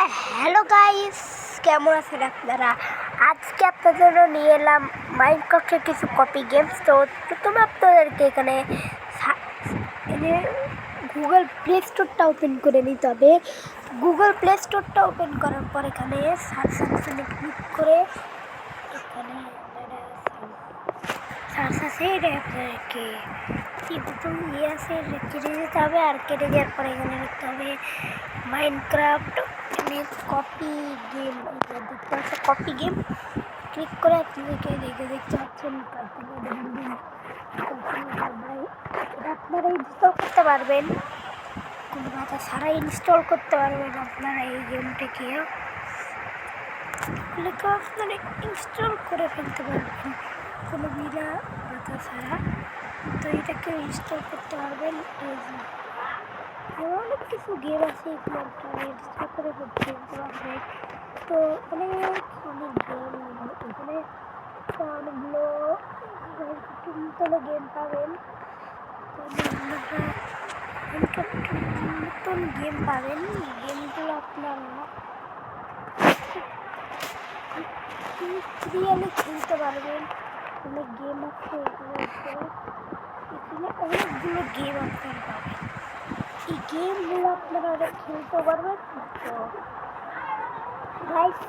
Hello guys, কেমন আছেন আপনারা? আজকে আপনাদের জন্য নিয়ে এলাম মাইনক্রাফটের কিছু কপি গেমস। তো প্রথমে আপনাদেরকে এখানে গুগল প্লে স্টোরটা ওপেন করে নিতে হবে। গুগল প্লে স্টোরটা ওপেন করার পর এখানে সার্চ অপশনে ক্লিক করে এখানে সার্চ আছে, এটা আপনাদেরকে কি প্রথম আছে কেটে দিতে হবে। আর কেটে দেওয়ার পরে এখানে লিখতে হবে মাইনক্রাফট কপি গেম। দেখতে পাচ্ছেন কপি গেম, ক্লিক করে আপনাদেরকে দেখতে পাচ্ছেন এটা আপনারা ইনস্টল করতে পারবেন, কোনো কথা ছাড়া ইনস্টল করতে পারবেন আপনারা এই গেমটাকে। আপনারা ইনস্টল করে ফেলতে পারবেন কোনো বিনা কথা ছাড়া। তো এটাকে ইনস্টল করতে পারবেন। অনেক কিছু গেম আছে এগুলো আপনারা ইনস্টল করে ফেলতে পারবেন। তো অনেক গেম এখানে অনেকগুলো নতুন গেম পাবেন, নতুন গেম পাবেন। গেমগুলো আপনারা সিরিয়ালে খেলতে পারবেন। অনেক গেম আছে এখানে অনেকগুলো গেম আপনারা পাবেন। এই গেমগুলো আপনারা অনেক খেলতে পারবেন। তো গাইস,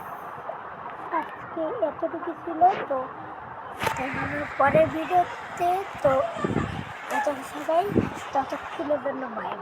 আজকে এতটুকু ছিল। তো পরের ভিডিওতে তো ততক্ষণের জন্য বাই।